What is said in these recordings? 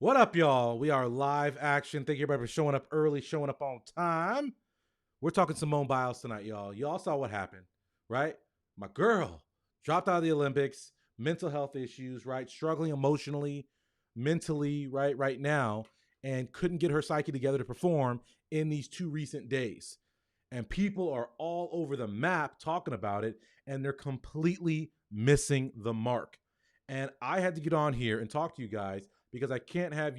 What up, y'all? We are live action. Thank you everybody for showing up early, showing up on time. We're talking Simone Biles tonight, y'all. Y'all saw what happened, right? My girl dropped out of the Olympics, mental health issues, right? Struggling emotionally, mentally, right now, and couldn't get her psyche together to perform in these 2 recent days. And people are all over the map talking about it, and they're completely missing the mark. And I had to get on here and talk to you guys because I can't have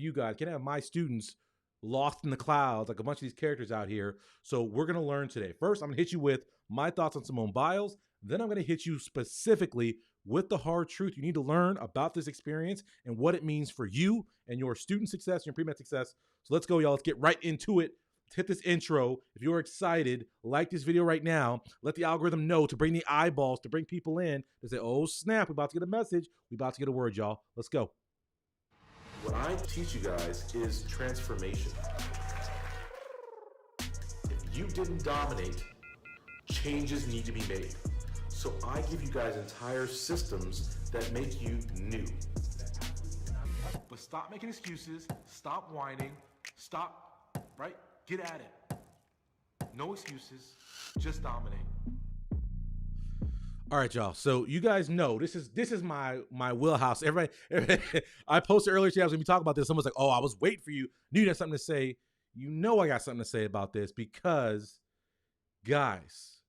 my students lost in the clouds like a bunch of these characters out here. So we're going to learn today. First, I'm going to hit you with my thoughts on Simone Biles. Then I'm going to hit you specifically with the hard truth you need to learn about this experience and what it means for you and your student success, your pre-med success. So let's go, y'all. Let's get right into it. Hit this intro. If you're excited, like this video right now. Let the algorithm know to bring the eyeballs, to bring people in to say, oh snap, we're about to get a message. We're about to get a word, y'all. Let's go. What I teach you guys is transformation. If you didn't dominate, changes need to be made. So I give you guys entire systems that make you new. But stop making excuses, stop whining, stop, right? Get at it. No excuses, just dominate. All right, y'all. So you guys know this is my wheelhouse. Everybody I posted earlier today, I was gonna be talking about this. Someone's like, oh, I was waiting for you. Knew you had something to say. You know I got something to say about this because, guys,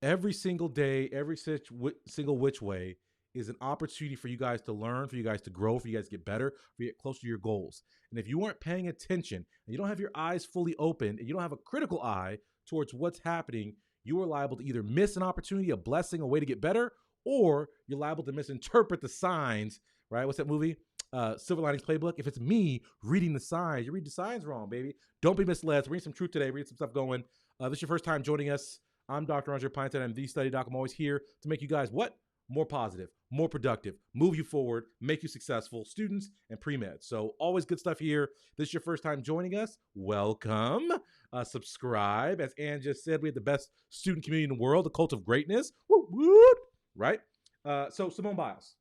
every single day, every single which way is an opportunity for you guys to learn, for you guys to grow, for you guys to get better, for you to get closer to your goals. And if you weren't paying attention and you don't have your eyes fully open and you don't have a critical eye towards what's happening, you are liable to either miss an opportunity, a blessing, a way to get better, or you're liable to misinterpret the signs, right? What's that movie? Silver Linings Playbook. If it's me reading the signs, you read the signs wrong, baby. Don't be misled. So read some truth today. Read some stuff going. This is your first time joining us. I'm Dr. Andre Pinesett. I'm the study doc. I'm always here to make you guys what? More positive, more productive, move you forward, make you successful, students and pre-med. So always good stuff here. This is your first time joining us. Welcome. Subscribe. As Ann just said, we have the best student community in the world, the cult of greatness. Woo, woo, right? So Simone Biles.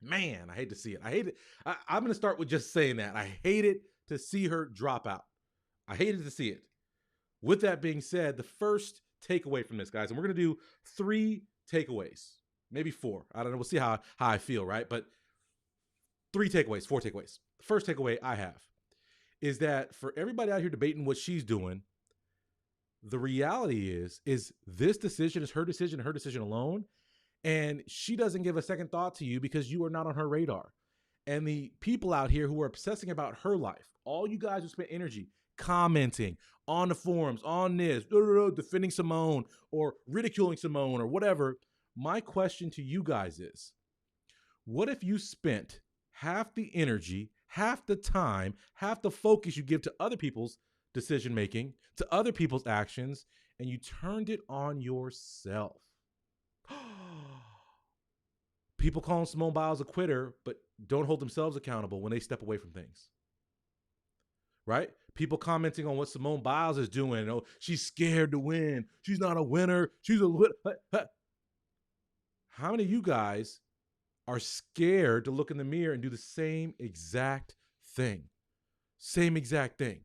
Man, I hate to see it. I hate it. I'm going to start with just saying that. I hate it to see her drop out. I hated to see it. With that being said, the first takeaway from this, guys, and we're going to do 3 takeaways. Maybe 4. I don't know. We'll see how I feel, right? But 4 takeaways. The first takeaway I have is that for everybody out here debating what she's doing, the reality is this decision is her decision alone. And she doesn't give a second thought to you because you are not on her radar. And the people out here who are obsessing about her life, all you guys who spend energy commenting on the forums, on this, defending Simone or ridiculing Simone or whatever, my question to you guys is, what if you spent half the energy, half the time, half the focus you give to other people's decision-making, to other people's actions, and you turned it on yourself? People calling Simone Biles a quitter, but don't hold themselves accountable when they step away from things. Right? People commenting on what Simone Biles is doing. Oh, she's scared to win. She's not a winner. She's a winner. How many of you guys are scared to look in the mirror and do the same exact thing? Same exact thing.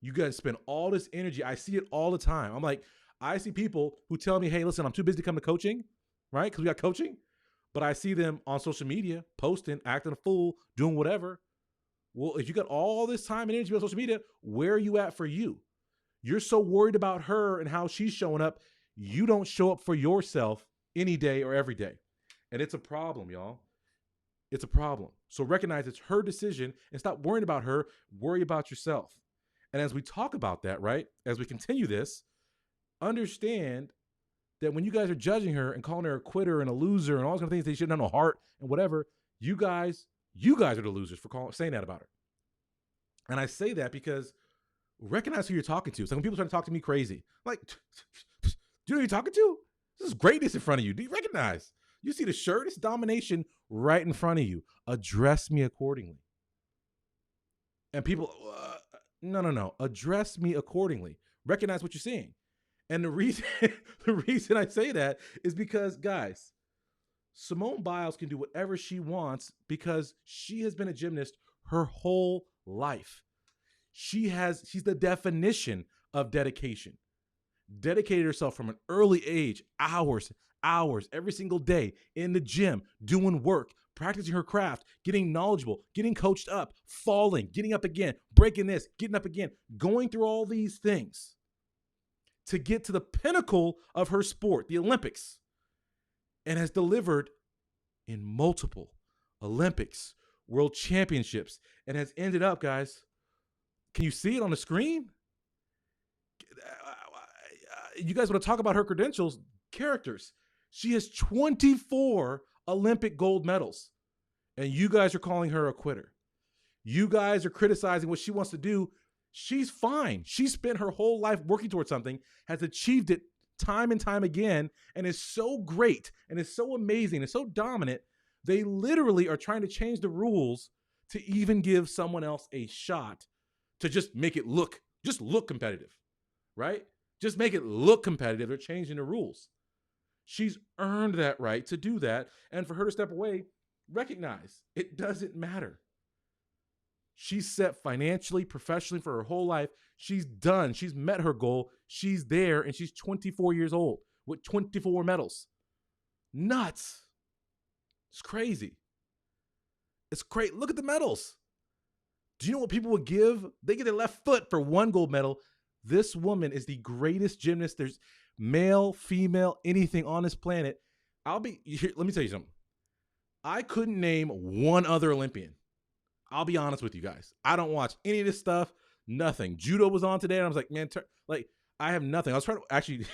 You guys spend all this energy. I see it all the time. I'm like, I see people who tell me, hey, listen, I'm too busy to come to coaching, right? Because we got coaching. But I see them on social media, posting, acting a fool, doing whatever. Well, if you got all this time and energy on social media, where are you at for you? You're so worried about her and how she's showing up, you don't show up for yourself any day or every day. And it's a problem, y'all. It's a problem. So recognize it's her decision and stop worrying about her. Worry about yourself. And as we talk about that, right, as we continue this, understand that when you guys are judging her and calling her a quitter and a loser and all those kind of things, they shouldn't have no heart and whatever, you guys are the losers for saying that about her. And I say that because recognize who you're talking to. So when people try to talk to me crazy, I'm like, do you know who you're talking to? This is greatness in front of you. Do you recognize? You see the shirt? It's domination right in front of you. Address me accordingly. And people, no. Address me accordingly. Recognize what you're seeing. And the reason I say that is because, guys, Simone Biles can do whatever she wants because she has been a gymnast her whole life. She's the definition of dedication. Dedicated herself from an early age, hours, every single day in the gym, doing work, practicing her craft, getting knowledgeable, getting coached up, falling, getting up again, breaking this, getting up again, going through all these things to get to the pinnacle of her sport, the Olympics, and has delivered in multiple Olympics, world championships, and has ended up, guys, can you see it on the screen? You guys want to talk about her credentials, characters. She has 24 Olympic gold medals, and you guys are calling her a quitter. You guys are criticizing what she wants to do. She's fine. She spent her whole life working towards something, has achieved it time and time again, and is so great and is so amazing and so dominant. They literally are trying to change the rules to even give someone else a shot to just make it look competitive, right? Just make it look competitive. They're changing the rules. She's earned that right to do that. And for her to step away, recognize it doesn't matter. She's set financially, professionally for her whole life. She's done. She's met her goal. She's there, and she's 24 years old with 24 medals. Nuts. It's crazy. It's great. Look at the medals. Do you know what people would give? They get their left foot for one gold medal. This woman is the greatest gymnast. There's male, female, anything on this planet. Let me tell you something. I couldn't name one other Olympian. I'll be honest with you guys. I don't watch any of this stuff. Nothing. Judo was on today, and I was like, man, I have nothing. I was trying to actually,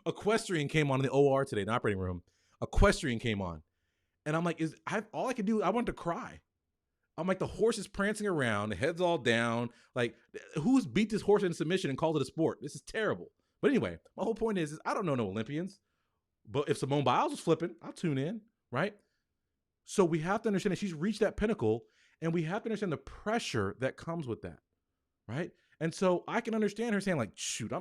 equestrian came on in the OR today, the operating room. Equestrian came on, and I'm like, all I could do? I wanted to cry. I'm like, the horse is prancing around, the head's all down. Like, who's beat this horse into submission and called it a sport? This is terrible. But anyway, my whole point is I don't know no Olympians. But if Simone Biles was flipping, I'll tune in, right? So we have to understand that she's reached that pinnacle, and we have to understand the pressure that comes with that, right? And so I can understand her saying, like, shoot,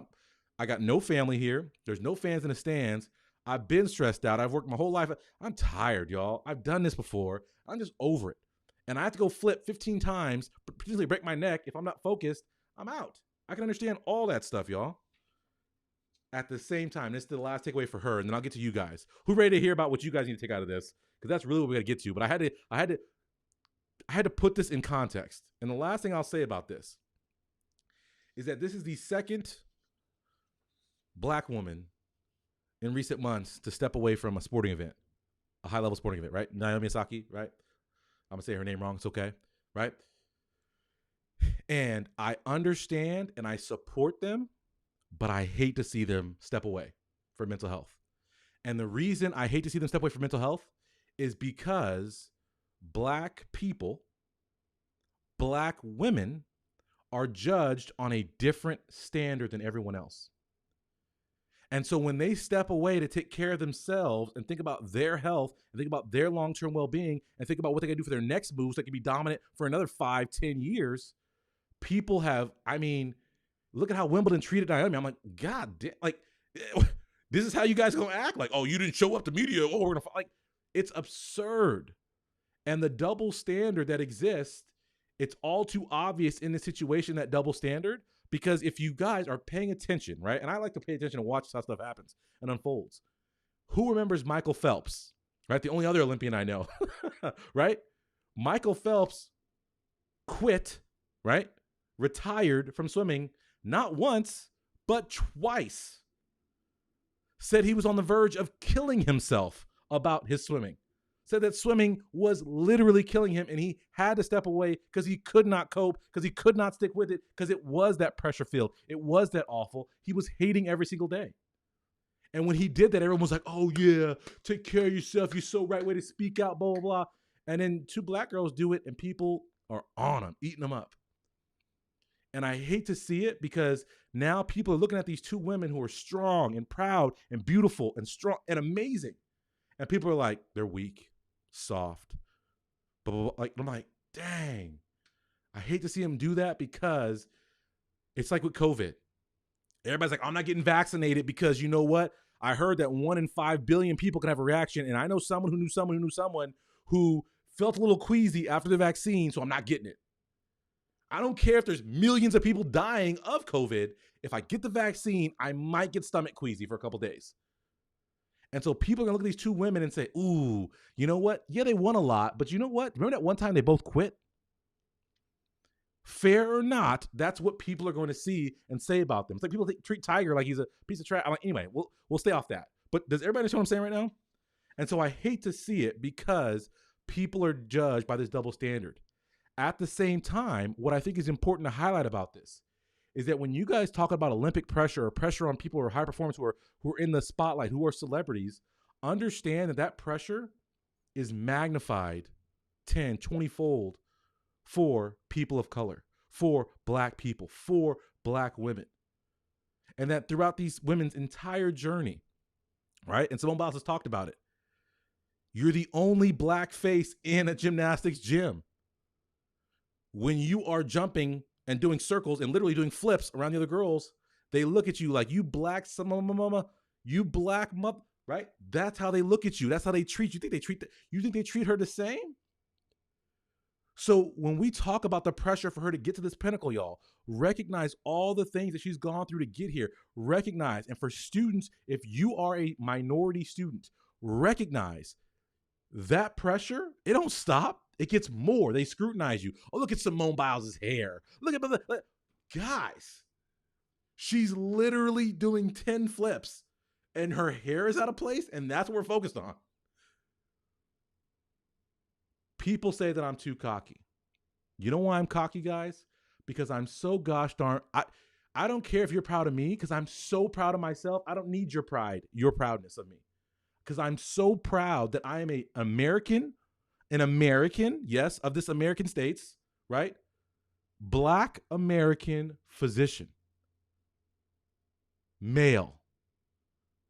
I got no family here. There's no fans in the stands. I've been stressed out. I've worked my whole life. I'm tired, y'all. I've done this before. I'm just over it. And I have to go flip 15 times, potentially break my neck. If I'm not focused, I'm out. I can understand all that stuff, y'all. At the same time, this is the last takeaway for her, and then I'll get to you guys. Who ready to hear about what you guys need to take out of this? Because that's really what we got to get to. But I had to put this in context. And the last thing I'll say about this is that this is the second Black woman in recent months to step away from a sporting event, a high-level sporting event, right? Naomi Osaka, right? I'm going to say her name wrong. It's okay, right? And I understand and I support them, but I hate to see them step away for mental health. And the reason I hate to see them step away for mental health is because Black people, Black women are judged on a different standard than everyone else. And so when they step away to take care of themselves and think about their health and think about their long-term well-being and think about what they can do for their next moves that can be dominant for another 5-10 years, people have, look at how Wimbledon treated Naomi. I'm like, God damn, like, this is how you guys are going to act? Like, oh, you didn't show up to media. Oh, we're going to, like, it's absurd. And the double standard that exists, it's all too obvious in this situation, that double standard. Because if you guys are paying attention, right? And I like to pay attention and watch how stuff happens and unfolds. Who remembers Michael Phelps, right? The only other Olympian I know, right? Michael Phelps quit, right? Retired from swimming, not once, but twice. Said he was on the verge of killing himself about his swimming. Said that swimming was literally killing him, and he had to step away because he could not cope, because he could not stick with it, because it was that pressure field. It was that awful. He was hating every single day. And when he did that, everyone was like, oh, yeah, take care of yourself. You're so right way to speak out, blah, blah, blah. And then 2 Black girls do it, and people are on them, eating them up. And I hate to see it because now people are looking at these 2 women who are strong and proud and beautiful and strong and amazing. And people are like, they're weak. Soft, but like, I'm like, dang, I hate to see him do that because it's like with COVID. Everybody's like, I'm not getting vaccinated because you know what? I heard that 1 in 5 billion people can have a reaction. And I know someone who knew someone who knew someone who felt a little queasy after the vaccine, so I'm not getting it. I don't care if there's millions of people dying of COVID. If I get the vaccine, I might get stomach queasy for a couple days. And so people are going to look at these two women and say, ooh, you know what? Yeah, they won a lot, but you know what? Remember that one time they both quit? Fair or not, that's what people are going to see and say about them. It's like people treat Tiger like he's a piece of trash. I'm like, anyway, we'll stay off that. But does everybody understand what I'm saying right now? And so I hate to see it because people are judged by this double standard. At the same time, what I think is important to highlight about this is that when you guys talk about Olympic pressure or pressure on people who are high performers, who are in the spotlight, who are celebrities, understand that pressure is magnified 10, 20-fold for people of color, for Black people, for Black women. And that throughout these women's entire journey, right? And Simone Biles has talked about it. You're the only Black face in a gymnastics gym. When you are jumping and doing circles and literally doing flips around the other girls, they look at you like, you Black mama, you Black mother, right? That's how they look at you. That's how they treat you. You think they treat her the same? So when we talk about the pressure for her to get to this pinnacle, y'all, recognize all the things that she's gone through to get here. Recognize, and for students, if you are a minority student, recognize that pressure, it don't stop. It gets more. They scrutinize you. Oh, look at Simone Biles' hair. Look at guys. She's literally doing 10 flips and her hair is out of place, and that's what we're focused on. People say that I'm too cocky. You know why I'm cocky, guys? Because I'm so gosh darn, I don't care if you're proud of me, because I'm so proud of myself. I don't need your pride, your proudness of me. Because I'm so proud that I am an American, yes, of this American States, right? Black American physician. Male.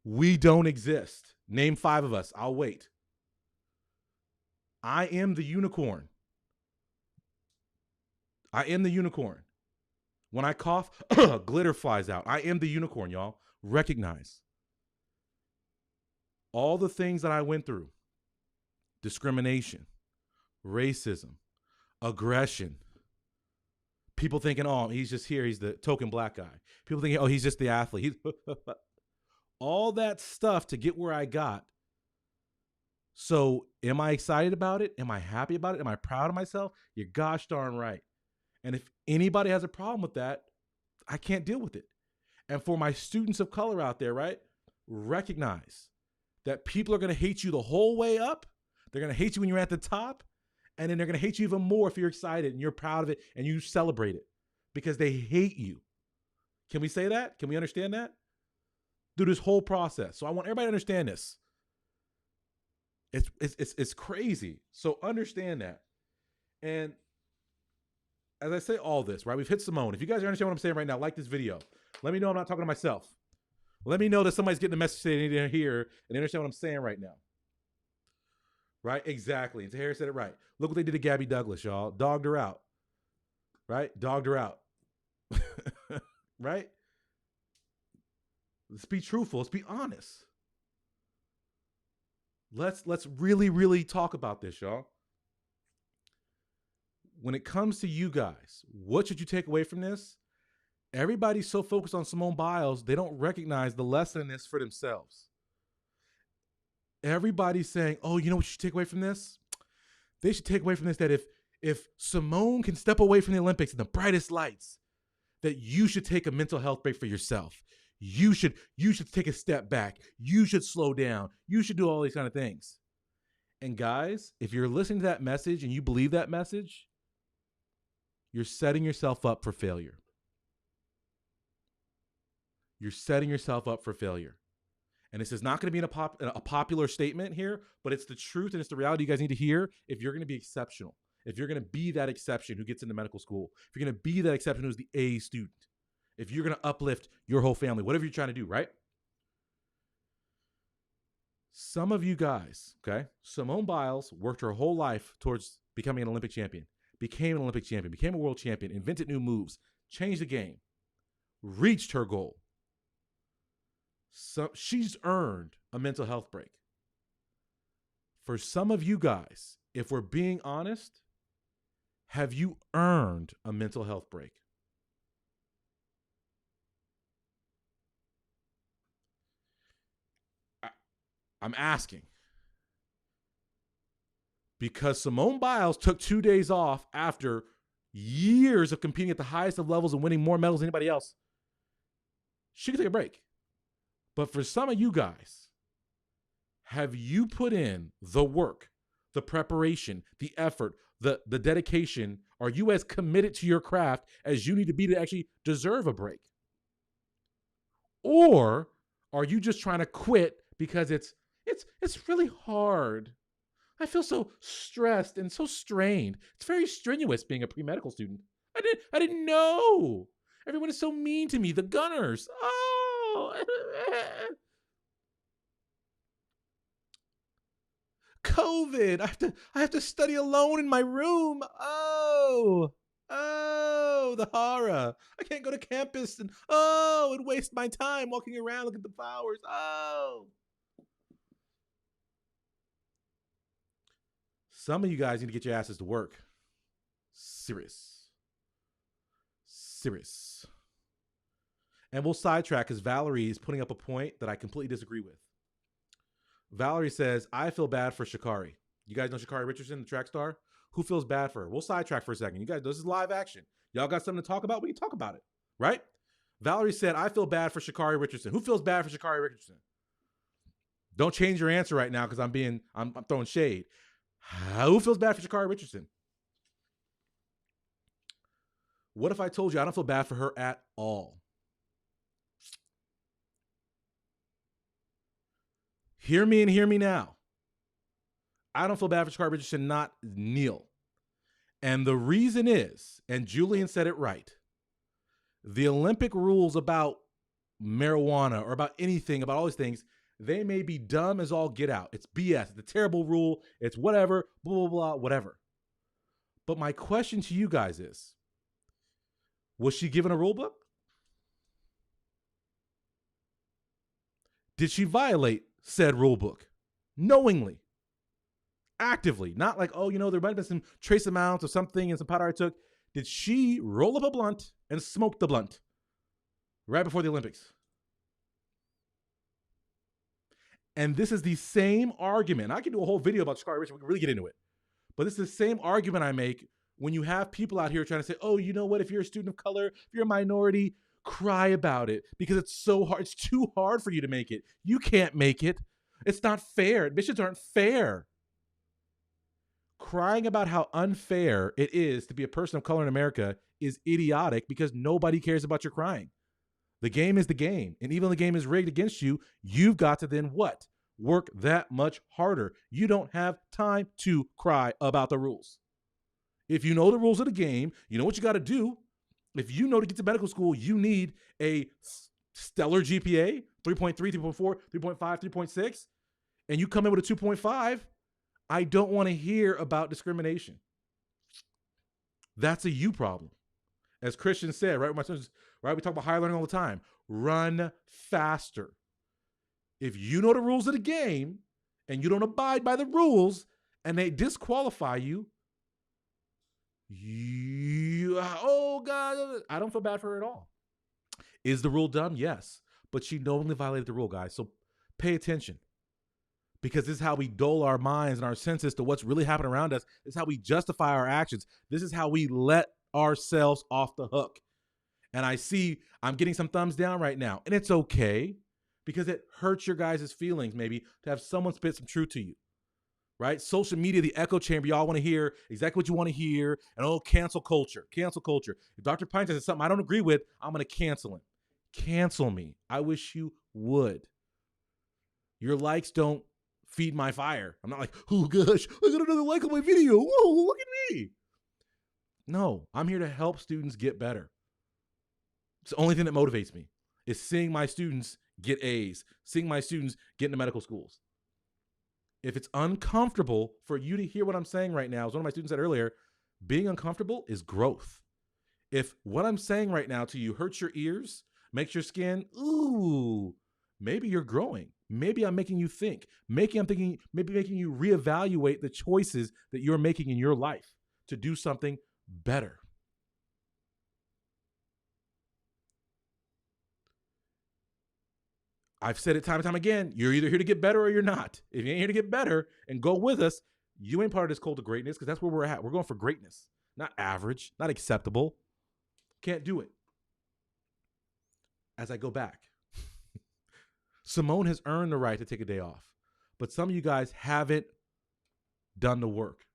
We don't exist. Name 5 of us. I'll wait. I am the unicorn. I am the unicorn. When I cough, glitter flies out. I am the unicorn, y'all. Recognize all the things that I went through. Discrimination, racism, aggression. People thinking, oh, he's just here. He's the token Black guy. People thinking, oh, he's just the athlete. All that stuff to get where I got. So am I excited about it? Am I happy about it? Am I proud of myself? You're gosh darn right. And if anybody has a problem with that, I can't deal with it. And for my students of color out there, right? Recognize that people are going to hate you the whole way up. They're going to hate you when you're at the top. And then they're going to hate you even more if you're excited and you're proud of it and you celebrate it because they hate you. Can we say that? Can we understand that? Through this whole process. So I want everybody to understand this. It's crazy. So understand that. And as I say all this, right, we've hit Simone. If you guys understand what I'm saying right now, like this video. Let me know I'm not talking to myself. Let me know that somebody's getting the message they need to hear and they understand what I'm saying right now. Right? Exactly. And Tahir said it right. Look what they did to Gabby Douglas, y'all. Dogged her out. Right? Dogged her out. Right? Let's be truthful. Let's be honest. Let's really, really talk about this, y'all. When it comes to you guys, what should you take away from this? Everybody's so focused on Simone Biles, they don't recognize the lesson in this for themselves. Everybody's saying, oh, you know what you should take away from this? They should take away from this that if Simone can step away from the Olympics in the brightest lights, that you should take a mental health break for yourself. You should take a step back. You should slow down. You should do all these kind of things. And guys, if you're listening to that message and you believe that message, you're setting yourself up for failure. You're setting yourself up for failure. And this is not going to be a popular statement here, but it's the truth and it's the reality you guys need to hear if you're going to be exceptional. If you're going to be that exception who gets into medical school. If you're going to be that exception who's the A student. If you're going to uplift your whole family, whatever you're trying to do, right? Some of you guys, okay? Simone Biles worked her whole life towards becoming an Olympic champion, became an Olympic champion, became a world champion, invented new moves, changed the game, reached her goal. So she's earned a mental health break. For some of you guys, if we're being honest, have you earned a mental health break? I'm asking. Because Simone Biles took 2 days off after years of competing at the highest of levels and winning more medals than anybody else. She could take a break. But for some of you guys, have you put in the work, the preparation, the effort, the dedication? Are you as committed to your craft as you need to be to actually deserve a break? Or are you just trying to quit because it's really hard? I feel so stressed and so strained. It's very strenuous being a pre-medical student. I didn't know. Everyone is so mean to me. The gunners. Oh. COVID. I have to study alone in my room. Oh, the horror. I can't go to campus and waste my time walking around looking at the flowers. Oh. Some of you guys need to get your asses to work. Serious. And we'll sidetrack because Valerie is putting up a point that I completely disagree with. Valerie says, I feel bad for Sha'Carri. You guys know Sha'Carri Richardson, the track star? Who feels bad for her? We'll sidetrack for a second. You guys, this is live action. Y'all got something to talk about? We can talk about it, right? Valerie said, I feel bad for Sha'Carri Richardson. Who feels bad for Sha'Carri Richardson? Don't change your answer right now because I'm throwing shade. Who feels bad for Sha'Carri Richardson? What if I told you I don't feel bad for her at all? Hear me and hear me now. I don't feel bad for Sha'Carri Richardson, not Neil. And the reason is, and Julian said it right, the Olympic rules about marijuana or about anything, about all these things, they may be dumb as all get out. It's BS. It's a terrible rule. It's whatever, blah, blah, blah, whatever. But my question to you guys is, was she given a rule book? Did she violate said rule book? Knowingly, actively, not like, oh, there might have been some trace amounts of something and some powder I took. Did she roll up a blunt and smoke the blunt right before the Olympics? And this is the same argument. I can do a whole video about Sha'Carri Richardson. We can really get into it. But this is the same argument I make when you have people out here trying to say, oh, you know what? If you're a student of color, if you're a minority, cry about it because it's so hard. It's too hard for you to make it. You can't make it. It's not fair. Admissions aren't fair. Crying about how unfair it is to be a person of color in America is idiotic because nobody cares about your crying. The game is the game. And even though the game is rigged against you, you've got to then what? Work that much harder. You don't have time to cry about the rules. If you know the rules of the game, you know what you got to do. If you know to get to medical school, you need a stellar GPA, 3.3, 3.4, 3.5, 3.6, and you come in with a 2.5, I don't want to hear about discrimination. That's a you problem. As Christian said, right? My sons, right? We talk about higher learning all the time. Run faster. If you know the rules of the game and you don't abide by the rules and they disqualify you, oh God, I don't feel bad for her at all. Is the rule dumb? Yes. But she knowingly violated the rule, guys. So pay attention. Because this is how we dull our minds and our senses to what's really happening around us. This is how we justify our actions. This is how we let ourselves off the hook. And I see I'm getting some thumbs down right now. And it's okay because it hurts your guys' feelings maybe to have someone spit some truth to you. Right? Social media, the echo chamber, y'all want to hear exactly what you want to hear. And cancel culture. Cancel culture. If Dr. Pinesett says something I don't agree with, I'm going to cancel him. Cancel me. I wish you would. Your likes don't feed my fire. I'm not like, oh gosh, I got another like on my video. Whoa, look at me. No, I'm here to help students get better. It's the only thing that motivates me is seeing my students get A's, seeing my students get into medical schools. If it's uncomfortable for you to hear what I'm saying right now, as one of my students said earlier, being uncomfortable is growth. If what I'm saying right now to you hurts your ears, makes your skin, maybe you're growing. Maybe I'm making you think. Maybe making you reevaluate the choices that you're making in your life to do something better. I've said it time and time again. You're either here to get better or you're not. If you ain't here to get better and go with us, you ain't part of this cult of greatness, because that's where we're at. We're going for greatness, not average, not acceptable. Can't do it. As I go back, Simone has earned the right to take a day off, but some of you guys haven't done the work.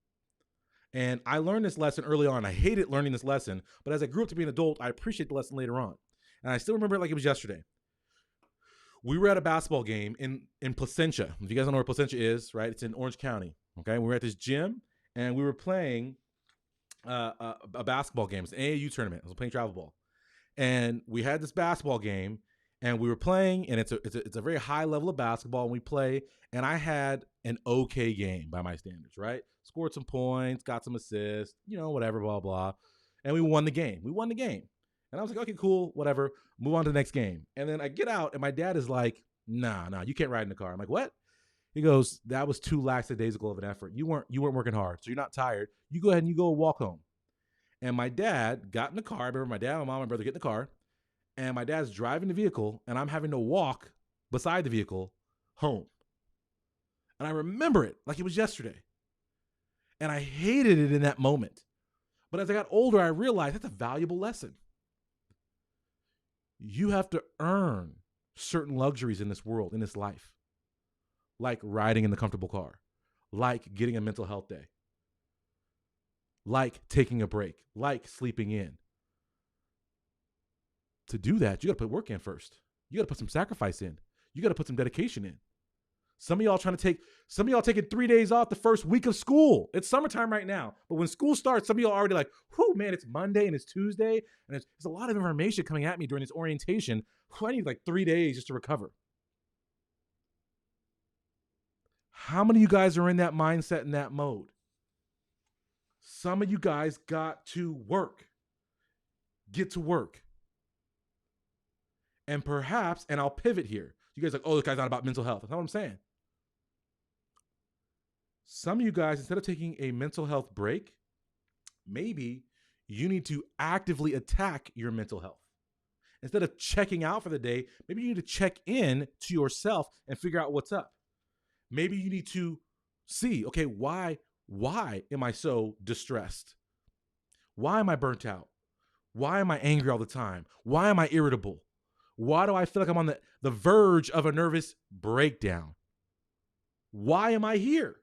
And I learned this lesson early on. I hated learning this lesson, but as I grew up to be an adult, I appreciate the lesson later on. And I still remember it like it was yesterday. We were at a basketball game in Placentia. If you guys don't know where Placentia is, right? It's in Orange County. Okay, we were at this gym and we were playing a basketball game. It's an AAU tournament. I was playing travel ball, and we had this basketball game, and we were playing, and it's a very high level of basketball, and we play. And I had an okay game by my standards, right? Scored some points, got some assists, whatever, blah blah, and we won the game. And I was like, okay, cool, whatever. Move on to the next game. And then I get out, and my dad is like, nah, you can't ride in the car. I'm like, what? He goes, that was too lackadaisical of an effort. You weren't working hard, so you're not tired. You go ahead and you go walk home. And my dad got in the car. I remember my dad, my mom, and my brother get in the car, and my dad's driving the vehicle, and I'm having to walk beside the vehicle home. And I remember it like it was yesterday. And I hated it in that moment. But as I got older, I realized that's a valuable lesson. You have to earn certain luxuries in this world, in this life, like riding in the comfortable car, like getting a mental health day, like taking a break, like sleeping in. To do that, you got to put work in first. You got to put some sacrifice in. You got to put some dedication in. Some of y'all taking 3 days off the first week of school. It's summertime right now. But when school starts, some of y'all are already like, whew, man, it's Monday and it's Tuesday. And there's a lot of information coming at me during this orientation. I need like 3 days just to recover. How many of you guys are in that mindset, in that mode? Some of you guys got to work. Get to work. And perhaps, and I'll pivot here. You guys are like, oh, this guy's not about mental health. That's not what I'm saying. Some of you guys, instead of taking a mental health break, maybe you need to actively attack your mental health. Instead of checking out for the day, maybe you need to check in to yourself and figure out what's up. Maybe you need to see, okay, why am I so distressed? Why am I burnt out? Why am I angry all the time? Why am I irritable? Why do I feel like I'm on the verge of a nervous breakdown? Why am I here?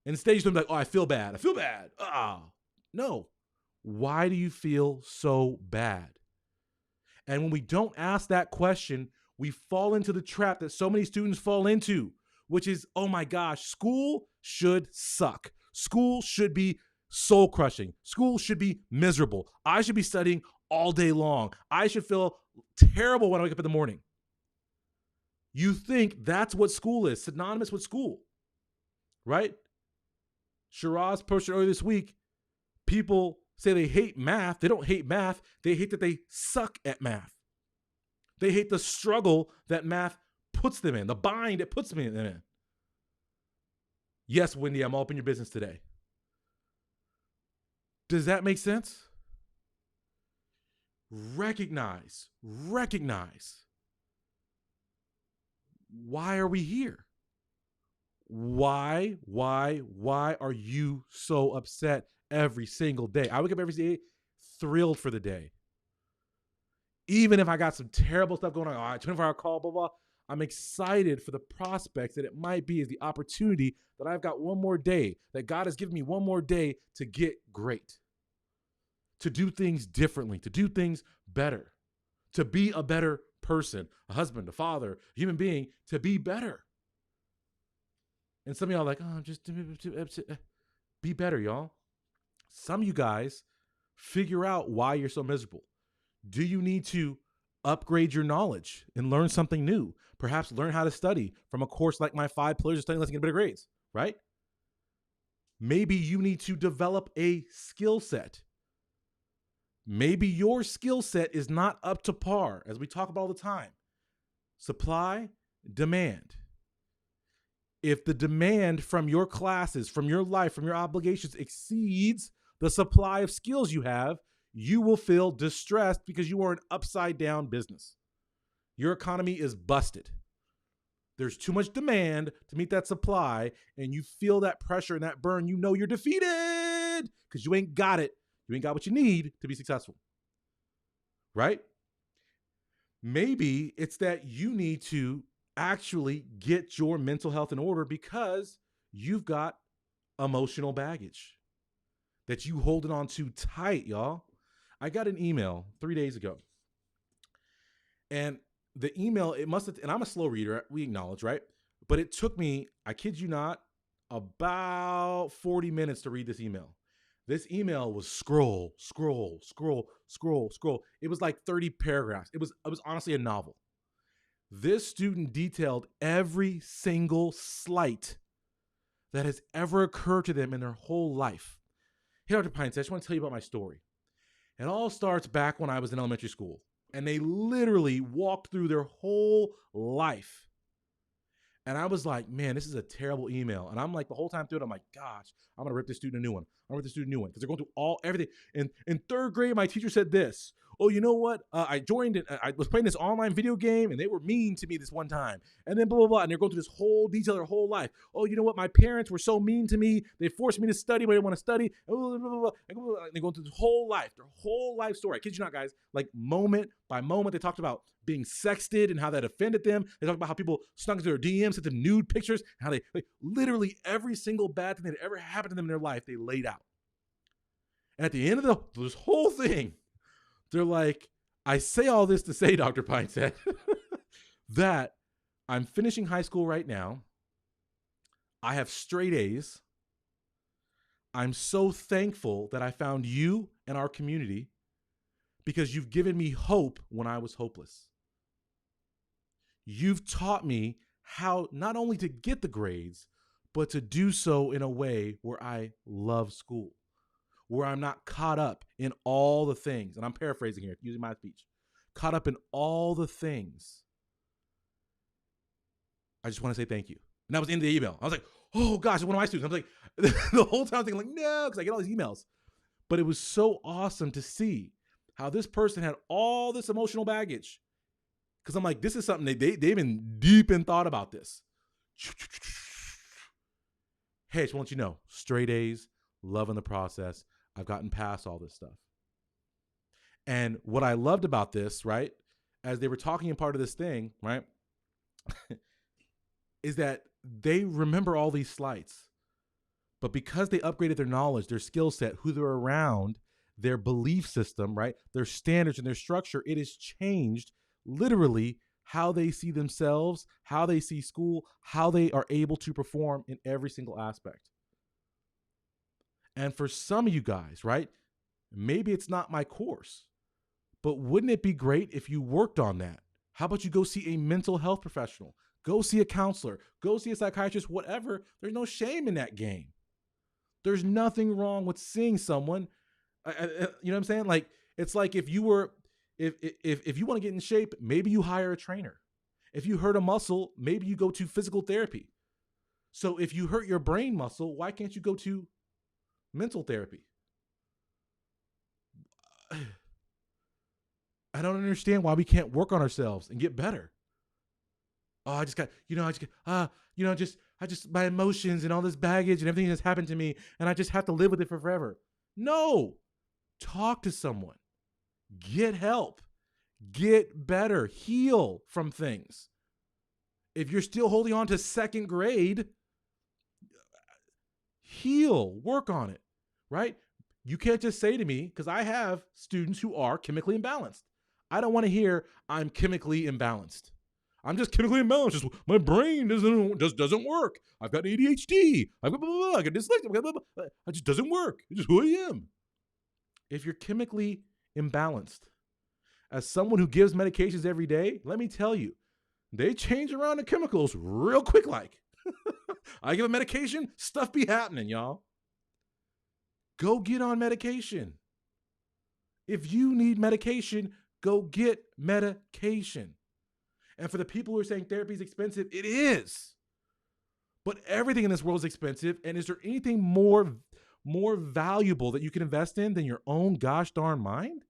Instead, you just be like, oh, I feel bad. No. Why do you feel so bad? And when we don't ask that question, we fall into the trap that so many students fall into, which is, oh my gosh, school should suck. School should be soul crushing. School should be miserable. I should be studying all day long. I should feel terrible when I wake up in the morning. You think that's what school is, synonymous with school, right? Shiraz posted earlier this week, people say they hate math. They don't hate math. They hate that they suck at math. They hate the struggle that math puts them in, the bind it puts them in. Yes, Wendy, I'm all up in your business today. Does that make sense? Recognize. Why are we here? Why are you so upset every single day? I wake up every day thrilled for the day. Even if I got some terrible stuff going on, all right, 24-hour call, blah, blah, I'm excited for the prospects that it might be as the opportunity that I've got one more day, that God has given me one more day to get great, to do things differently, to do things better, to be a better person, a husband, a father, a human being, to be better. And some of y'all are like, oh, just be better, y'all. Some of you guys figure out why you're so miserable. Do you need to upgrade your knowledge and learn something new? Perhaps learn how to study from a course like my 5 Pillars of Studying Less and Get Better Grades, right? Maybe you need to develop a skill set. Maybe your skill set is not up to par, as we talk about all the time. Supply, demand. If the demand from your classes, from your life, from your obligations exceeds the supply of skills you have, you will feel distressed because you are an upside down business. Your economy is busted. There's too much demand to meet that supply, and you feel that pressure and that burn. You know you're defeated because you ain't got it. You ain't got what you need to be successful, right? Maybe it's that you need to actually get your mental health in order because you've got emotional baggage that you holding on too tight, y'all. I got an email 3 days ago, and the email, it must have, and I'm a slow reader, we acknowledge, right? But it took me, I kid you not, about 40 minutes to read this email. This email was scroll. It was like 30 paragraphs. It was honestly a novel. This student detailed every single slight that has ever occurred to them in their whole life. Hey, Dr. Pinesett, I just want to tell you about my story. It all starts back when I was in elementary school, and they literally walked through their whole life. And I was like, man, this is a terrible email. And I'm like, the whole time through it, I'm like, gosh, I'm going to rip this student a new one. I'm going to rip this student a new one because they're going through everything. And in third grade, my teacher said this. Oh, you know what? I joined it. I was playing this online video game and they were mean to me this one time. And then blah, blah, blah. And they're going through this whole detail their whole life. Oh, you know what? My parents were so mean to me. They forced me to study, but I didn't want to study. Blah, blah, blah, blah. And they're going through this whole life, their whole life story. I kid you not, guys. Like moment by moment, they talked about being sexted and how that offended them. They talked about how people snuck into their DMs, sent them nude pictures, how they literally every single bad thing that ever happened to them in their life, they laid out. And at the end of this whole thing, they're like, I say all this to say, Dr. Pinesett, that I'm finishing high school right now. I have straight A's. I'm so thankful that I found you and our community because you've given me hope when I was hopeless. You've taught me how not only to get the grades, but to do so in a way where I love school, where I'm not caught up in all the things. And I'm paraphrasing here, using my speech. Caught up in all the things. I just want to say thank you. And that was the end of the email. I was like, oh gosh, one of my students. I was like, the whole time thinking like, no, because I get all these emails. But it was so awesome to see how this person had all this emotional baggage. Because I'm like, this is something they've been deep in thought about this. Hey, I just want you to know, straight A's, loving the process. I've gotten past all this stuff. And what I loved about this, right, as they were talking in part of this thing, right, is that they remember all these slights. But because they upgraded their knowledge, their skill set, who they're around, their belief system, right, their standards and their structure, it has changed literally how they see themselves, how they see school, how they are able to perform in every single aspect. And for some of you guys, right, maybe it's not my course, but wouldn't it be great if you worked on that? How about you go see a mental health professional? Go see a counselor. Go see a psychiatrist, whatever. There's no shame in that game. There's nothing wrong with seeing someone. You know what I'm saying? Like, it's like if you were, if you want to get in shape, maybe you hire a trainer. If you hurt a muscle, maybe you go to physical therapy. So if you hurt your brain muscle, why can't you go to mental therapy? I don't understand why we can't work on ourselves and get better. Oh, I just my emotions and all this baggage and everything that's happened to me, and I just have to live with it for forever. No, talk to someone, get help, get better, heal from things. If you're still holding on to second grade, heal, work on it, right? You can't just say to me, because I have students who are chemically imbalanced. I don't want to hear I'm chemically imbalanced. I'm just chemically imbalanced. Just my brain doesn't work. I've got ADHD. I've got blah, blah, blah. I got dyslexia. Blah, blah, blah. It just doesn't work. It's just who I am. If you're chemically imbalanced, as someone who gives medications every day, let me tell you, they change around the chemicals real quick like. I give a medication, stuff be happening, y'all. Go get on medication. If you need medication, go get medication. And for the people who are saying therapy is expensive, it is. But everything in this world is expensive. And is there anything more valuable that you can invest in than your own gosh darn mind?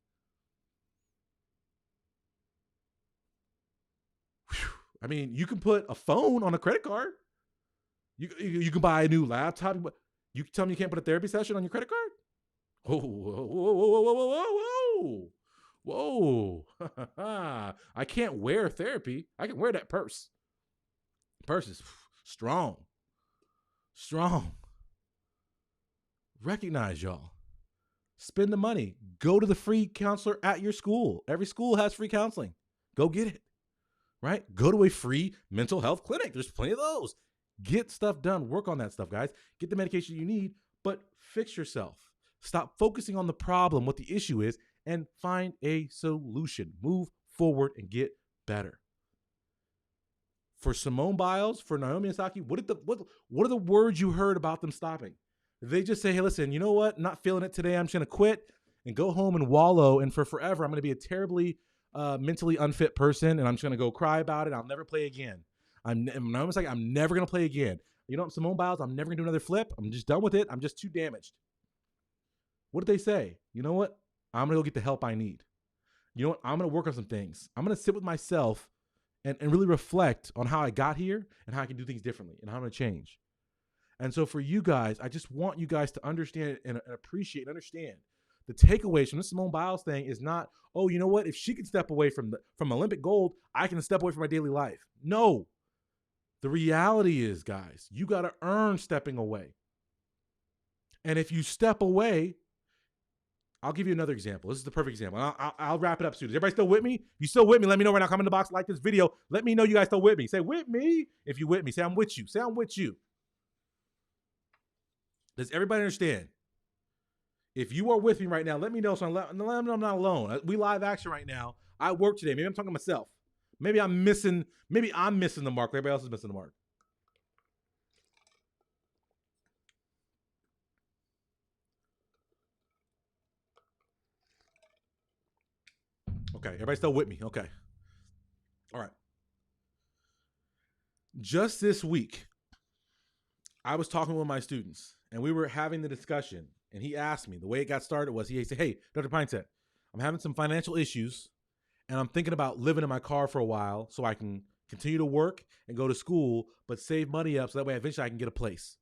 Whew. I mean, you can put a phone on a credit card. You can buy a new laptop. You tell me you can't put a therapy session on your credit card? Oh, whoa, whoa, whoa, whoa, whoa, whoa. I can't wear therapy. I can wear that purse. Purse is strong. Recognize, y'all. Spend the money. Go to the free counselor at your school. Every school has free counseling. Go get it, right? Go to a free mental health clinic. There's plenty of those. Get stuff done. Work on that stuff, guys. Get the medication you need, but fix yourself. Stop focusing on the problem, what the issue is, and find a solution. Move forward and get better. For Simone Biles, for Naomi Osaka, what are the words you heard about them stopping? Did they just say, hey, listen, you know what? Not feeling it today. I'm just going to quit and go home and wallow. And for forever, I'm going to be a terribly mentally unfit person. And I'm just going to go cry about it. I'll never play again. I'm never going to play again. You know, Simone Biles, I'm never going to do another flip. I'm just done with it. I'm just too damaged. What did they say? You know what? I'm going to go get the help I need. You know what? I'm going to work on some things. I'm going to sit with myself and really reflect on how I got here and how I can do things differently and how I'm going to change. And so for you guys, I just want you guys to understand and appreciate and understand the takeaways from this Simone Biles thing is not, oh, you know what? If she can step away from Olympic gold, I can step away from my daily life. No. The reality is, guys, you got to earn stepping away. And if you step away, I'll give you another example. This is the perfect example. I'll wrap it up soon. Is everybody still with me? If you still with me, let me know right now. Comment in the box, like this video. Let me know you guys still with me. Say, with me. If you with me, say, I'm with you. Say, I'm with you. Does everybody understand? If you are with me right now, let me know so I'm not alone. We live action right now. I work today. Maybe I'm talking to myself. Maybe I'm missing the mark. Everybody else is missing the mark. Okay, everybody still with me? Okay. All right. Just this week, I was talking with my students, and we were having the discussion, and he asked me, the way it got started was, he said, hey, Dr. Pinesett, I'm having some financial issues, and I'm thinking about living in my car for a while so I can continue to work and go to school, but save money up so that way eventually I can get a place.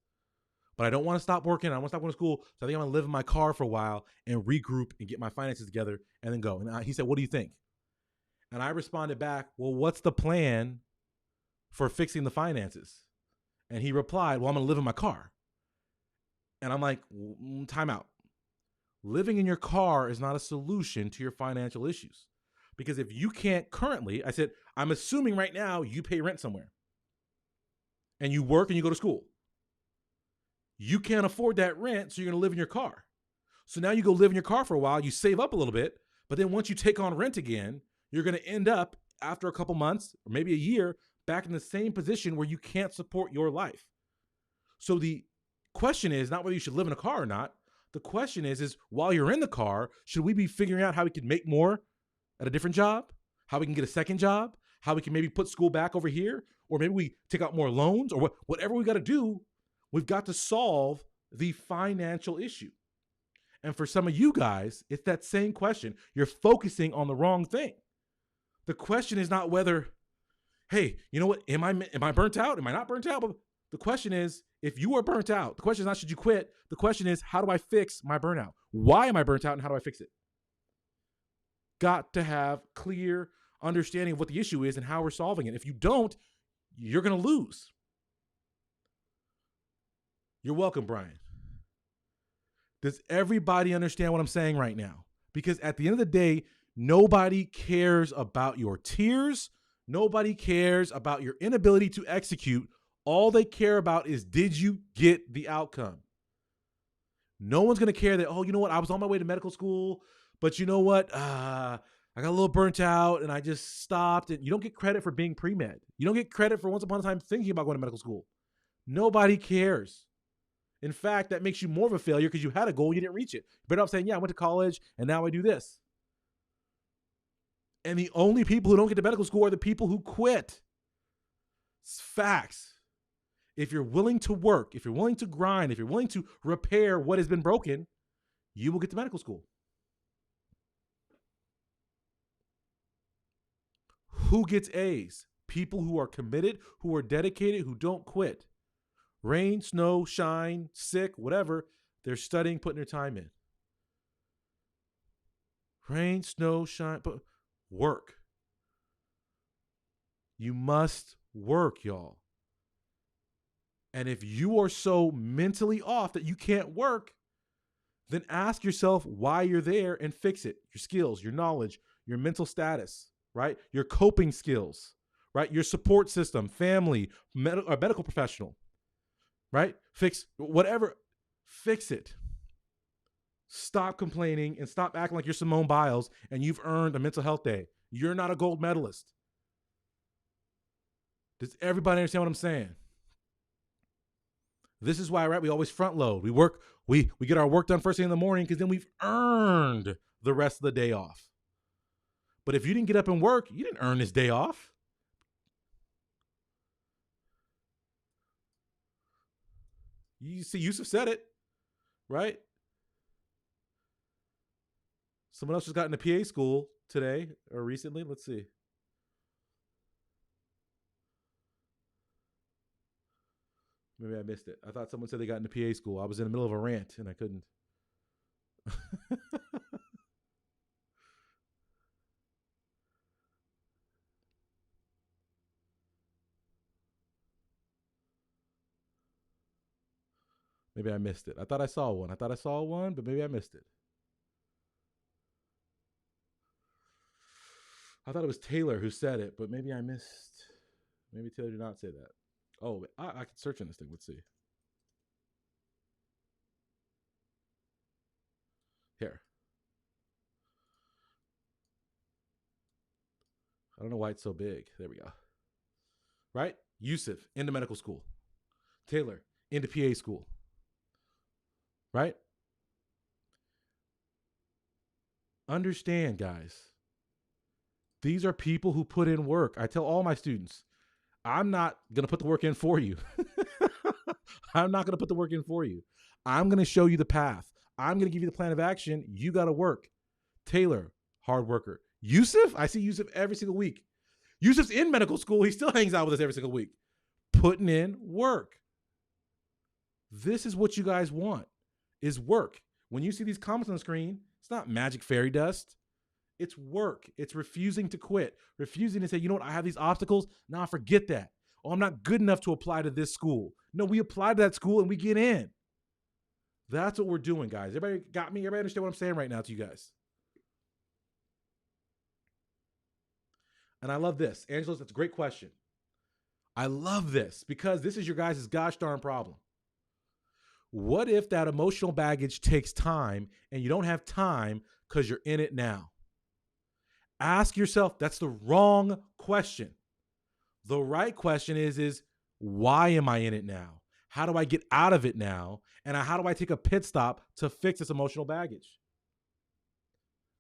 But I don't want to stop working. I don't want to stop going to school. So I think I'm going to live in my car for a while and regroup and get my finances together and then go. And he said, what do you think? And I responded back, well, what's the plan for fixing the finances? And he replied, well, I'm going to live in my car. And I'm like, time out. Living in your car is not a solution to your financial issues. Because if you can't currently, I said, I'm assuming right now you pay rent somewhere. And you work and you go to school. You can't afford that rent, so you're going to live in your car. So now you go live in your car for a while, you save up a little bit, but then once you take on rent again, you're going to end up after a couple months or maybe a year back in the same position where you can't support your life. So the question is not whether you should live in a car or not. The question is while you're in the car, should we be figuring out how we can make more at a different job? How we can get a second job? How we can maybe put school back over here? Or maybe we take out more loans or whatever we got to do. We've got to solve the financial issue. And for some of you guys, it's that same question. You're focusing on the wrong thing. The question is not whether, hey, you know what? Am I burnt out? Am I not burnt out? But the question is, if you are burnt out, the question is not should you quit? The question is, how do I fix my burnout? Why am I burnt out and how do I fix it? Got to have clear understanding of what the issue is and how we're solving it. If you don't, you're going to lose. You're welcome, Brian. Does everybody understand what I'm saying right now? Because at the end of the day, nobody cares about your tears. Nobody cares about your inability to execute. All they care about is, did you get the outcome? No one's going to care that, oh, you know what? I was on my way to medical school, but you know what? I got a little burnt out and I just stopped. And you don't get credit for being pre-med. You don't get credit for once upon a time thinking about going to medical school. Nobody cares. In fact, that makes you more of a failure because you had a goal, you didn't reach it. You're better off saying, yeah, I went to college and now I do this. And the only people who don't get to medical school are the people who quit. It's facts. If you're willing to work, if you're willing to grind, if you're willing to repair what has been broken, you will get to medical school. Who gets A's? People who are committed, who are dedicated, who don't quit. Rain, snow, shine, sick, whatever, they're studying, putting their time in. Rain, snow, shine, but work. You must work, y'all. And if you are so mentally off that you can't work, then ask yourself why you're there and fix it. Your skills, your knowledge, your mental status, right? Your coping skills, right? Your support system, family, medical professional, right? Fix whatever, fix it. Stop complaining and stop acting like you're Simone Biles and you've earned a mental health day. You're not a gold medalist. Does everybody understand what I'm saying? This is why, right? We always front load. We work, we get our work done first thing in the morning because then we've earned the rest of the day off. But if you didn't get up and work, you didn't earn this day off. You see, Yusuf said it, right? Someone else just got into PA school today or recently. Let's see. Maybe I missed it. I thought someone said they got into PA school. I was in the middle of a rant and I couldn't. Maybe I missed it. I thought I saw one, but maybe I missed it. I thought it was Taylor who said it, but maybe I missed. Maybe Taylor did not say that. Oh, I can search on this thing. Let's see. Here. I don't know why it's so big. There we go. Right? Yusuf, into medical school. Taylor, into PA school. Right? Understand, guys. These are people who put in work. I tell all my students, I'm not going to put the work in for you. I'm not going to put the work in for you. I'm going to show you the path. I'm going to give you the plan of action. You got to work. Taylor, hard worker. Yusuf, I see Yusuf every single week. Yusuf's in medical school. He still hangs out with us every single week. Putting in work. This is what you guys want, is work. When you see these comments on the screen, it's not magic fairy dust. It's work. It's refusing to quit. Refusing to say, you know what, I have these obstacles. Nah, forget that. Oh, I'm not good enough to apply to this school. No, we apply to that school and we get in. That's what we're doing, guys. Everybody got me? Everybody understand what I'm saying right now to you guys? And I love this. Angelos, that's a great question. I love this because this is your guys' gosh darn problem. What if that emotional baggage takes time and you don't have time because you're in it now? Ask yourself, that's the wrong question. The right question is why am I in it now? How do I get out of it now? And how do I take a pit stop to fix this emotional baggage?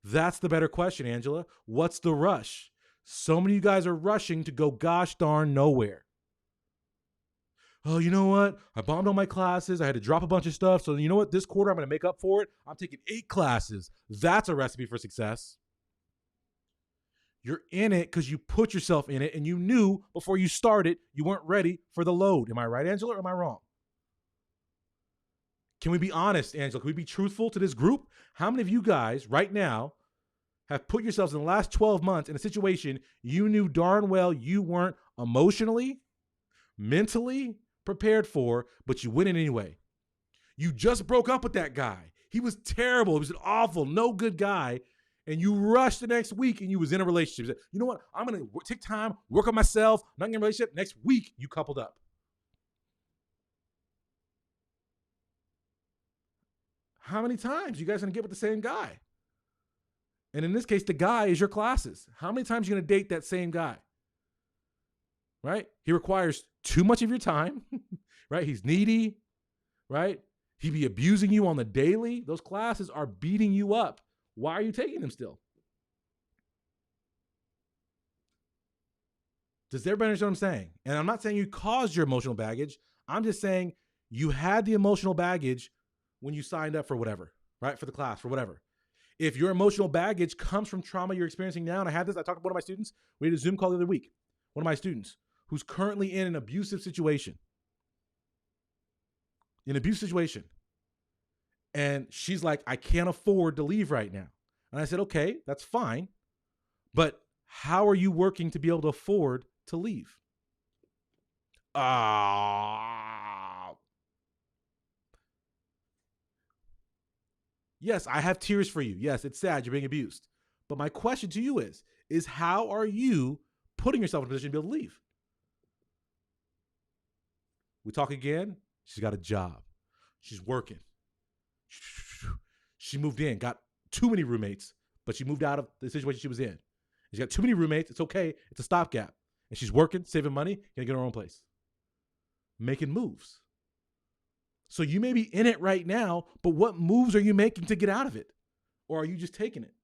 That's the better question, Angela. What's the rush? So many of you guys are rushing to go gosh darn nowhere. Oh, you know what? I bombed all my classes. I had to drop a bunch of stuff. So you know what? This quarter, I'm going to make up for it. I'm taking 8 classes. That's a recipe for success. You're in it because you put yourself in it and you knew before you started you weren't ready for the load. Am I right, Angela, or am I wrong? Can we be honest, Angela? Can we be truthful to this group? How many of you guys right now have put yourselves in the last 12 months in a situation you knew darn well you weren't emotionally, mentally prepared for, but you went in anyway? You just broke up with that guy. He was terrible. He was an awful, no good guy. And you rushed the next week and you was in a relationship. You said, you know what? I'm going to take time, work on myself, not in a relationship. Next week, you coupled up. How many times you guys going to get with the same guy? And in this case, the guy is your classes. How many times are you going to date that same guy? Right? He requires too much of your time, right? He's needy, right? He be abusing you on the daily. Those classes are beating you up. Why are you taking them still? Does everybody understand what I'm saying? And I'm not saying you caused your emotional baggage. I'm just saying you had the emotional baggage when you signed up for whatever, right? For the class, for whatever. If your emotional baggage comes from trauma you're experiencing now, and I talked to one of my students. We did a Zoom call the other week. One of my students who's currently in an abusive situation. And she's like, I can't afford to leave right now. And I said, okay, that's fine. But how are you working to be able to afford to leave? Yes, I have tears for you. Yes, it's sad you're being abused. But my question to you is how are you putting yourself in a position to be able to leave? We talk again. She's got a job. She's working. She moved in, got too many roommates, but she moved out of the situation she was in. She's got too many roommates. It's okay. It's a stopgap. And she's working, saving money, gonna get her own place. Making moves. So you may be in it right now, but what moves are you making to get out of it? Or are you just taking it?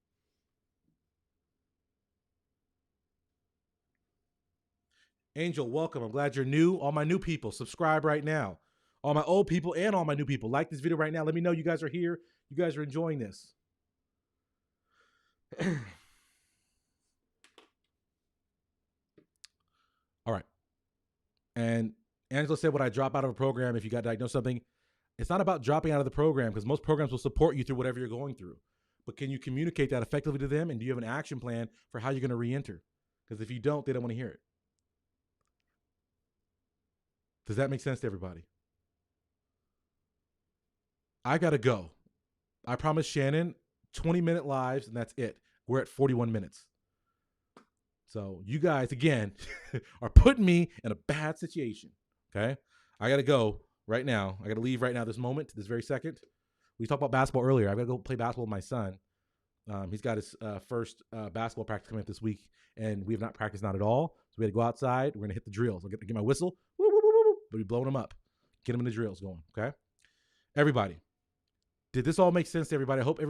Angel, welcome. I'm glad you're new. All my new people, subscribe right now. All my old people and all my new people, like this video right now. Let me know you guys are here. You guys are enjoying this. All right. And Angela said, would I drop out of a program if you got diagnosed something? It's not about dropping out of the program because most programs will support you through whatever you're going through. But can you communicate that effectively to them? And do you have an action plan for how you're going to re-enter? Because if you don't, they don't want to hear it. Does that make sense to everybody? I got to go. I promised Shannon 20-minute lives, and that's it. We're at 41 minutes. So you guys, again, are putting me in a bad situation, okay? I got to go right now. I got to leave right now, this moment, this very second. We talked about basketball earlier. I got to go play basketball with my son. He's got his first basketball practice coming up this week, and we have not practiced not at all. So we had to go outside. We're going to hit the drills. I'll get my whistle, woo, woo, woo, woo, but we blowing them up. Get them in the drills going, okay? Everybody, did this all make sense to everybody? I hope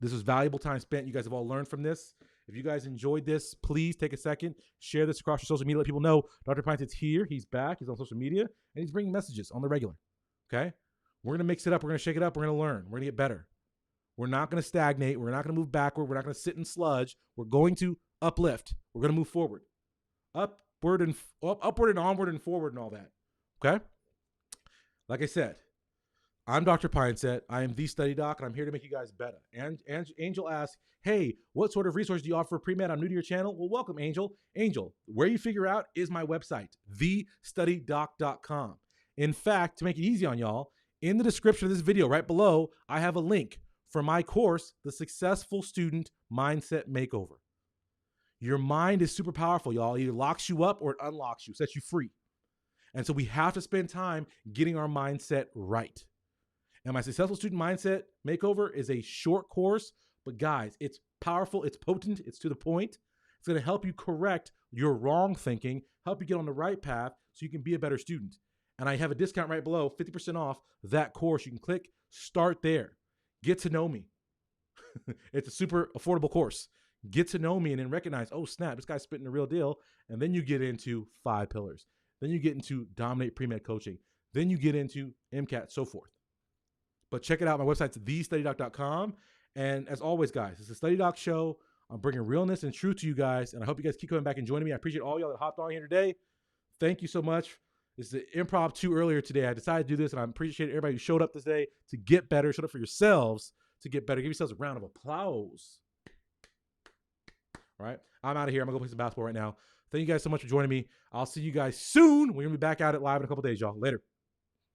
this was valuable time spent. You guys have all learned from this. If you guys enjoyed this, please take a second, share this across your social media, let people know Dr. Pinesett's here. He's back. He's on social media, and he's bringing messages on the regular, okay? We're going to mix it up. We're going to shake it up. We're going to learn. We're going to get better. We're not going to stagnate. We're not going to move backward. We're not going to sit and sludge. We're going to uplift. We're going to move forward. Upward and onward and forward and all that, okay? Like I said, I'm Dr. Pinesett. I am the study doc, and I'm here to make you guys better. And Angel asked, hey, what sort of resource do you offer for Premed? I'm new to your channel. Well, welcome, Angel. Angel, where you figure out is my website, thestudydoc.com. In fact, to make it easy on y'all, in the description of this video right below, I have a link for my course, The Successful Student Mindset Makeover. Your mind is super powerful, y'all. It either locks you up or it unlocks you, sets you free. And so we have to spend time getting our mindset right. And my Successful Student Mindset Makeover is a short course, but guys, it's powerful, it's potent, it's to the point. It's going to help you correct your wrong thinking, help you get on the right path so you can be a better student. And I have a discount right below, 50% off that course. You can click, start there. Get to know me. It's a super affordable course. Get to know me and then recognize, oh snap, this guy's spitting the real deal. And then you get into 5 pillars. Then you get into Dominate Premed coaching. Then you get into MCAT, so forth. But check it out. My website's thestudydoc.com. And as always, guys, it's a Study Doc show. I'm bringing realness and truth to you guys. And I hope you guys keep coming back and joining me. I appreciate all y'all that hopped on here today. Thank you so much. This is an impromptu earlier today. I decided to do this, and I appreciate everybody who showed up today to get better, showed up for yourselves to get better. Give yourselves a round of applause. All right. I'm out of here. I'm going to go play some basketball right now. Thank you guys so much for joining me. I'll see you guys soon. We're going to be back at it live in a couple days, y'all. Later.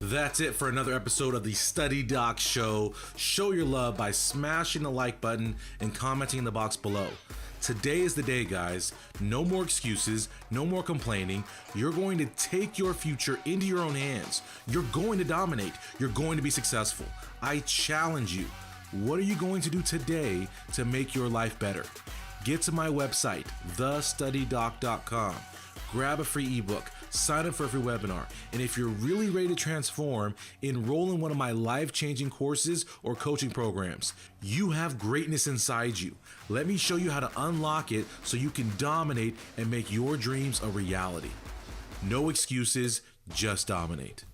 That's it for another episode of the Study Doc Show. Show your love by smashing the like button and commenting in the box below. Today is the day, guys. No more excuses, no more complaining. You're going to take your future into your own hands. You're going to dominate. You're going to be successful. I challenge you. What are you going to do today to make your life better? Get to my website, thestudydoc.com. Grab a free ebook. sign up for a free webinar. And if you're really ready to transform, enroll in one of my life-changing courses or coaching programs. You have greatness inside you. Let me show you how to unlock it so you can dominate and make your dreams a reality. No excuses, just dominate.